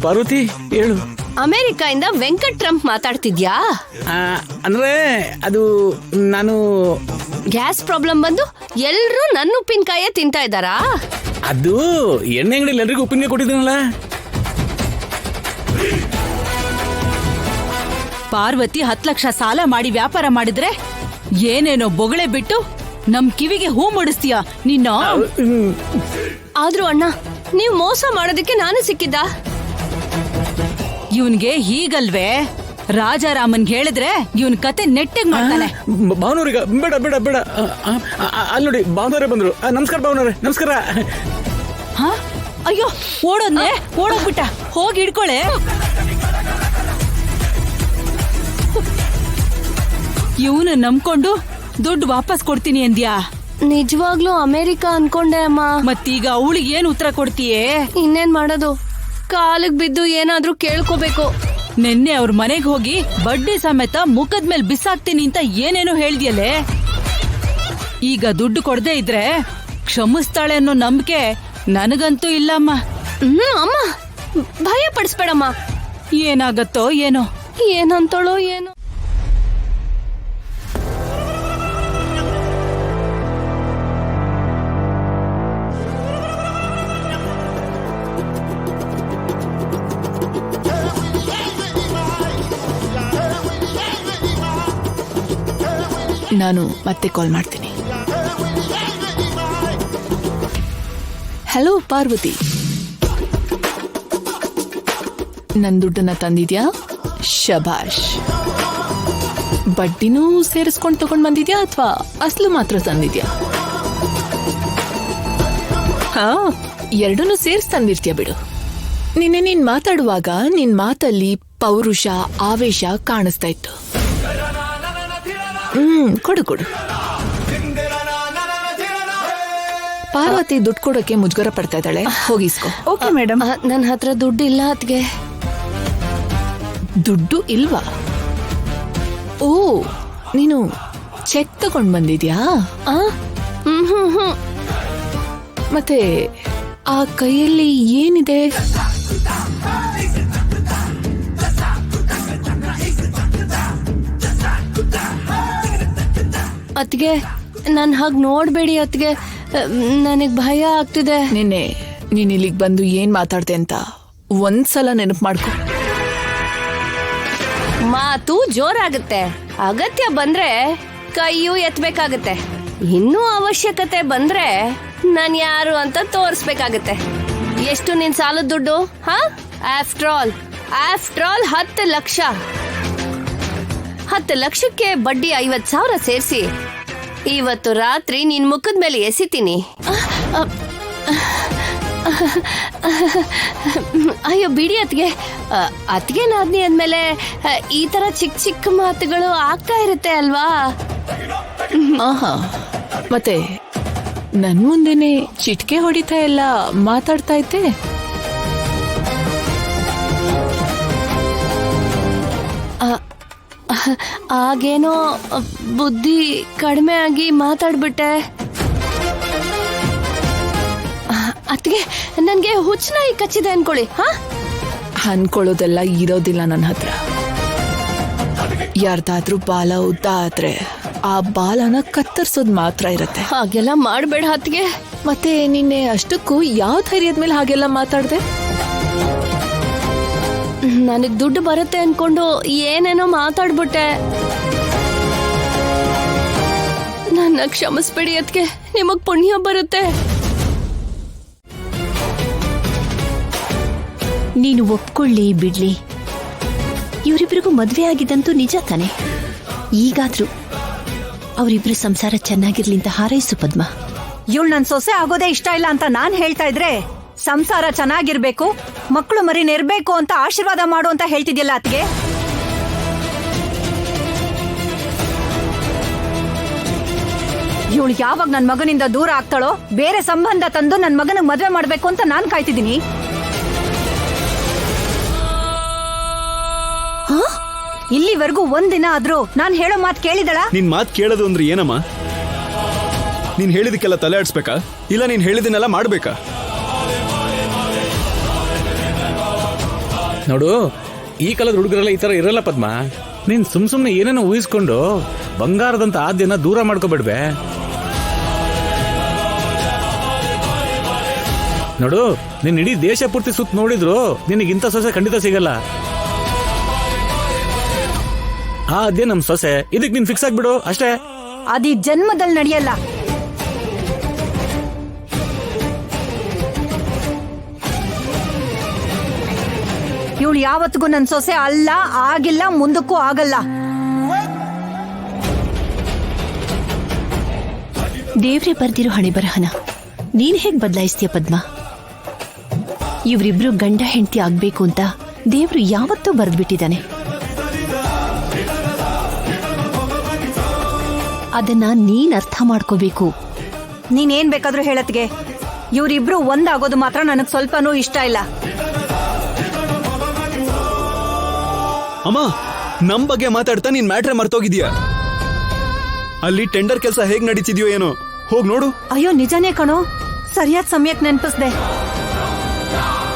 ಪಾರ್ವತಿ ಹೇಳು. ಅಮೆರಿಕಾಯಿಂದ ವೆಂಕಟ್ ಟ್ರಂಪ್ ಮಾತಾಡ್ತಿದ್ಯಾ? ಅಂದ್ರೆ ಅದು ನಾನು ಗ್ಯಾಸ್ ಪ್ರಾಬ್ಲಮ್ ಬಂದು ಎಲ್ರೂ ನನ್ನ ಉಪ್ಪಿನಕಾಯೇ ತಿಂತಾ ಇದ್ದಾರಾ? ಅದು ಎಣ್ಣೆ ಅಂಗಡಿಯಲ್ಲಿ ಎಲ್ರಿಗೂ ಉಪ್ಪಿನಕಾಯಿ ಕೊಟ್ಟಿದ್ದೀನಲ್ಲ. ಪಾರ್ವತಿ 10 ಲಕ್ಷ ಸಾಲ ಮಾಡಿ ವ್ಯಾಪಾರ ಮಾಡಿದ್ರೆ ಏನೇನೋ ಬೊಗಳೆ ಬಿಟ್ಟು ನಮ್ ಕಿವಿಗೆ ಹೂ ಮುಡಿಸ್ತೀಯ ನಿನ್ನ. ಆದ್ರೂ ಅಣ್ಣ, ನೀವ್ ಮೋಸ ಮಾಡೋದಕ್ಕೆ ನಾನು ಸಿಕ್ಕಿದ್ದ? ಇವನ್ಗೆ ಹೀಗಲ್ವೇ, ರಾಜಾರಾಮನ್ ಹೇಳಿದ್ರೆ ಇವನ್ ಕತೆ ನೆಟ್ಟಿಗೆ ಮಾಡ್ತಾನೆ. ಭಾವನವ್ರೀಗ ಬೇಡ ಬೇಡ ಬೇಡ. ಅಲ್ಲಿ ನೋಡಿ ಭಾವನವ್ರೆ ಬಂದ್ರು. ನಮಸ್ಕಾರ ಭಾವನವ್ರೆ, ನಮಸ್ಕಾರ. ಹ ಅಯ್ಯೋ, ಓಡೋದ್ನೆ, ಓಡೋಗ್ಬಿಟ್ಟ. ಹೋಗಿ ಹಿಡ್ಕೊಳೆ. ಇವನು ನಂಬ್ಕೊಂಡು ದುಡ್ಡು ವಾಪಸ್ ಕೊಡ್ತೀನಿ ಅಂದ್ಯಾ? ನಿಜವಾಗ್ಲೂ ಅಮೆರಿಕ ಅನ್ಕೊಂಡೆ ಅಮ್ಮ. ಮತ್ತೀಗ ಅವಳಿಗೆ ಏನ್ ಉತ್ತರ ಕೊಡ್ತೀಯೇ? ಇನ್ನೇನ್ ಮಾಡೋದು, ಕಾಲಿಗೆ ಬಿದ್ದು ಏನಾದ್ರೂ ಕೇಳ್ಕೋಬೇಕು. ನಿನ್ನೆ ಅವ್ರ ಮನೆಗೆ ಹೋಗಿ ಬಡ್ಡಿ ಸಮೇತ ಮುಖದ ಮೇಲೆ ಬಿಸಾಕ್ತೀನಿ ಅಂತ ಏನೇನೋ ಹೇಳ್ದಿಯಲ್ಲೇ. ಈಗ ದುಡ್ಡು ಕೊಡದೆ ಇದ್ರೆ ಕ್ಷಮಿಸ್ತಾಳೆ ಅನ್ನೋ ನಂಬಿಕೆ ನನಗಂತೂ ಇಲ್ಲಮ್ಮ. ಅಮ್ಮ, ಭಯ ಪಡಿಸ್ಬೇಡಮ್ಮ. ಏನಾಗತ್ತೋ ಏನೋ, ಏನಂತಳೋ ಏನೋ. ನಾನು ಮತ್ತೆ ಕಾಲ್ ಮಾಡ್ತೀನಿ. ಹಲೋ ಪಾರ್ವತಿ, ನನ್ ದುಡ್ಡನ್ನ ತಂದಿದ್ಯಾ? ಶಬಾಷ್. ಬಡ್ಡಿನೂ ಸೇರಿಸ್ಕೊಂಡು ತಗೊಂಡ್ ಬಂದಿದ್ಯಾ ಅಥವಾ ಅಸ್ಲು ಮಾತ್ರ ತಂದಿದ್ಯಾ? ಹಾ, ಎರಡನ್ನೂ ಸೇರಿಸ್ ತಂದಿರ್ತೀಯ ಬಿಡು. ನಿನ್ನೆ ನೀನ್ ಮಾತಾಡುವಾಗ ನಿನ್ ಮಾತಲ್ಲಿ ಪೌರುಷ, ಆವೇಶ ಕಾಣಿಸ್ತಾ ಇತ್ತು. ಕೊಡು ಕೊಡು. ಪಾರ್ವತಿ ದುಡ್ಡು ಕೊಡೋಕೆ ಮುಜುಗರ ಪಡ್ತಾ ಇದ್ದಾಳೆ, ಹೋಗಿಸ್ಕೊ. Okay madam. ನನ್ನ ಹತ್ರ ದುಡ್ಡು ಇಲ್ಲ ಅದ್ಗೆ. ದುಡ್ಡು ಇಲ್ವಾ? ಓ, ನೀನು ಚೆಕ್ ತಗೊಂಡ್ ಬಂದಿದ್ಯಾ? ಮತ್ತೆ ಆ ಕೈಯಲ್ಲಿ ಏನಿದೆ? ಅತ್ಗೆ, ನನ್ ಹಾಗೆ ನೋಡ್ಬೇಡಿ ಅತ್ಗೆ, ನನಗ್ ಭಯ ಆಗ್ತಿದೆ. ನಿನ್ನೆ ನೀನ್ ಇಲ್ಲಿಗೆ ಬಂದು ಏನ್ ಮಾತಾಡ್ದೆ ಅಂತ ಒಂದ್ಸಲ ನೆನಪು ಮಾಡ್ಕೊ. ಮಾತು ಜೋರಾಗುತ್ತೆ, ಅಗತ್ಯ ಬಂದ್ರೆ ಕೈಯೂ ಎತ್ತಬೇಕಾಗತ್ತೆ, ಇನ್ನೂ ಅವಶ್ಯಕತೆ ಬಂದ್ರೆ ನಾನ್ ಯಾರು ಅಂತ ತೋರಿಸ್ಬೇಕಾಗತ್ತೆ. ಎಷ್ಟು ನಿನ್ ಸಾಲದ ದುಡ್ಡು? After all 10 lakh. 10 ಲಕ್ಷಕ್ಕೆ ಬಡ್ಡಿ 50,000 ಸೇರಿಸಿ ಇವತ್ತು ರಾತ್ರಿ ನಿನ್ ಮುಖದ ಮೇಲೆ ಎಸಿತೀನಿ. ಅಯ್ಯೋ ಬಿಡಿ ಅತ್ಗೆ. ಅತ್ಗೆ ನಾದ್ನಿ ಅಂದ್ಮೇಲೆ ಈ ತರ ಚಿಕ್ಕ ಚಿಕ್ಕ ಮಾತುಗಳು ಆಗ್ತಾ ಇರುತ್ತೆ ಅಲ್ವಾ? ಆಹಾ, ಮತ್ತೆ ನನ್ ಮುಂದೆನೆ ಚಿಟ್ಕೆ ಹೊಡಿತಾ ಎಲ್ಲ ಮಾತಾಡ್ತಾ ಇದ್ದೆ. ಆಗೇನೋ ಬುದ್ಧಿ ಕಡಿಮೆ ಆಗಿ ಮಾತಾಡ್ಬಿಟ್ಟೆ ಅತ್ಗೆ. ನನ್ಗೆ ಹುಚ್ಚನಾಯಿ ಕಚ್ಚಿದೆ ಅನ್ಕೊಳ್ಳಿ. ಅನ್ಕೊಳ್ಳೋದೆಲ್ಲ ಇರೋದಿಲ್ಲ ನನ್ನ ಹತ್ರ. ಯಾರ್ದಾದ್ರೂ ಬಾಲ ಉದ್ದ ಆದ್ರೆ ಆ ಬಾಲನ ಕತ್ತರಿಸೋದ್ ಮಾತ್ರ ಇರತ್ತೆ. ಹಾಗೆಲ್ಲ ಮಾಡ್ಬೇಡ ಅತ್ಗೆ. ಮತ್ತೆ ನಿನ್ನೆ ಅಷ್ಟಕ್ಕೂ ಯಾವ ಧೈರ್ಯದ ಮೇಲೆ ಹಾಗೆಲ್ಲ ಮಾತಾಡ್ದೆ? ನನಗ್ ದುಡ್ಡು ಬರುತ್ತೆ ಅನ್ಕೊಂಡು ಏನೇನೋ ಮಾತಾಡ್ಬಿಟ್ಟೆ. ನನ್ನ ಕ್ಷಮಿಸ್ಬೇಡಿ ಅದ್ಕೆ, ನಿಮಗ್ ಪುಣ್ಯ ಬರುತ್ತೆ. ನೀನು ಒಪ್ಕೊಳ್ಳಿ ಬಿಡ್ಲಿ, ಇವರಿಬ್ರಿಗೂ ಮದ್ವೆ ಆಗಿದ್ದಂತೂ ನಿಜ ತಾನೆ. ಈಗಾದ್ರೂ ಅವರಿಬ್ರು ಸಂಸಾರ ಚೆನ್ನಾಗಿರ್ಲಿ ಅಂತ ಹಾರೈಸು ಪದ್ಮ. ಇವಳು ನನ್ ಸೊಸೆ ಆಗೋದೇ ಇಷ್ಟ ಇಲ್ಲ ಅಂತ ನಾನ್ ಹೇಳ್ತಾ ಇದ್ರೆ, ಸಂಸಾರ ಚೆನ್ನಾಗಿರ್ಬೇಕು, ಮಕ್ಕಳು ಮರಿ ನೆರ್ಬೇಕು ಅಂತ ಆಶೀರ್ವಾದ ಮಾಡು ಅಂತ ಹೇಳ್ತಿದ್ಯಲ್ಲ ಅತ್ಗೆ. ಇವಳು ಯಾವಾಗ ನನ್ ಮಗನಿಂದ ದೂರ ಆಗ್ತಾಳೋ ಬೇರೆ ಸಂಬಂಧ ತಂದು ನನ್ ಮಗನಿಗೆ ಮದ್ವೆ ಮಾಡ್ಬೇಕು ಅಂತ ನಾನ್ ಕಾಯ್ತಿದ್ದೀನಿ. ಇಲ್ಲಿವರೆಗೂ ಒಂದಿನ ಆದ್ರೂ ನಾನ್ ಹೇಳೋ ಮಾತು ಕೇಳಿದಳ? ನಿನ್ ಮಾತು ಕೇಳೋದು ಅಂದ್ರೆ ಏನಮ್ಮ? ನೀನ್ ಹೇಳಿದಕ್ಕೆಲ್ಲ ತಲೆ ಆಡ್ಸ್ಬೇಕಾ, ಇಲ್ಲ ನೀನ್ ಹೇಳಿದನ್ನೆಲ್ಲ ಮಾಡ್ಬೇಕಾ? ನೋಡು, ಈ ಕಾಲದ ಹುಡುಗರೆಲ್ಲ ಈ ತರ ಇರಲ್ಲ ಪದ್ಮ. ನೀನ್ ಸುಮ್ನೆ ಏನೇನೋ ಊಹಿಸ್ಕೊಂಡು ಬಂಗಾರದಂತ ಆದ್ಯನ ದೂರ ಮಾಡ್ಕೋಬೇಡ್ವೆ. ನೋಡು, ನೀನ್ ಇಡೀ ದೇಶ ಪೂರ್ತಿ ಸುತ್ತ ನೋಡಿದ್ರು ನಿನಗಿಂತ ಸೊಸೆ ಖಂಡಿತ ಸಿಗಲ್ಲ. ಆ ಆದ್ಯ ನಮ್ ಸೊಸೆ, ಇದಕ್ ನೀನ್ ಫಿಕ್ಸ್ ಆಗ್ಬಿಡು ಅಷ್ಟೇ. ಅದಿ ಜನ್ಮದಲ್ಲಿ ನಡೆಯಲ್ಲ. ಇವಳು ಯಾವತ್ತಿಗೂ ನನ್ ಸೊಸೆ ಅಲ್ಲ, ಆಗಿಲ್ಲ, ಮುಂದಕ್ಕೂ ಆಗಲ್ಲ. ದೇವ್ರೆ ಬರ್ದಿರೋ ಹಣೆ ಬರಹನ ನೀನ್ ಹೇಗ್ ಬದಲಾಯಿಸ್ತೀಯ ಪದ್ಮ? ಇವರಿಬ್ರು ಗಂಡ ಹೆಂಡತಿ ಆಗ್ಬೇಕು ಅಂತ ದೇವ್ರು ಯಾವತ್ತೂ ಬರ್ದ್ಬಿಟ್ಟಿದ್ದಾನೆ. ಅದನ್ನ ನೀನ್ ಅರ್ಥ ಮಾಡ್ಕೋಬೇಕು. ನೀನೇನ್ ಬೇಕಾದ್ರೂ ಹೇಳತ್ಗೆ, ಇವರಿಬ್ರು ಒಂದಾಗೋದು ಮಾತ್ರ ನನಗ್ ಸ್ವಲ್ಪನೂ ಇಷ್ಟ ಇಲ್ಲ. ಅಮ್ಮ, ನಮ್ ಬಗ್ಗೆ ಮಾತಾಡ್ತಾ ನೀನ್ ಮ್ಯಾಟ್ರೆ ಮರ್ತೋಗಿದ್ಯಾ? ಅಲ್ಲಿ ಟೆಂಡರ್ ಕೆಲಸ ಹೇಗ್ ನಡೀತಿದ್ಯೋ ಏನೋ, ಹೋಗ್ ನೋಡು. ಅಯ್ಯೋ ನಿಜಾನೇ ಕಣೋ, ಸರಿಯಾದ ಸಮಯಕ್ಕೆ ನೆನ್ಪಿಸ್ದೆ.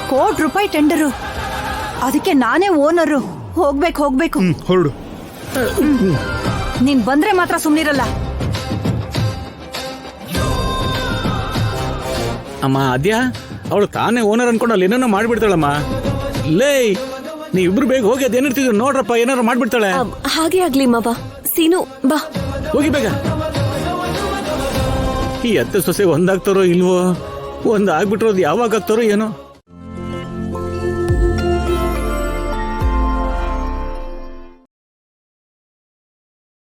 ₹1,00,00,000 ಟೆಂಡರು, ಅದಕ್ಕೆ ನಾನೇ ಓನರು. ಹೋಗ್ಬೇಕು. ಹೊರಡು. ನೀನ್ ಬಂದ್ರೆ ಮಾತ್ರ ಸುಮ್ನಿರಲ್ಲ. ಅಮ್ಮ ಆದ್ಯ, ಅವಳು ತಾನೇ ಓನರ್ ಅನ್ಕೊಂಡು ಅಲ್ಲಿ ಏನೇನೋ ಮಾಡ್ಬಿಡ್ತಾಳಮ್ಮ. ಲೇ, ನೀವಿಬ್ರು ಬೇಗ ಹೋಗಿ ಅದೇನಿರ್ತಿದ್ರು ನೋಡ್ರಪ್ಪ, ಏನಾರು ಮಾಡ್ಬಿಡ್ತಾಳೆ. ಹಾಗೆ ಆಗ್ಲಿ ಮಾವ. ಸೀನು ಬಾ. ಹೋಗಿ ಬೇಗ. ಈ ಅತ್ತೆ ಸೊಸೆ ಒಂದಾಗ್ತಾರೋ ಇಲ್ವೋ, ಒಂದಾಗ್ಬಿಟ್ರೋದು ಯಾವಾಗ ಆಗ್ತಾರೋ ಏನೋ.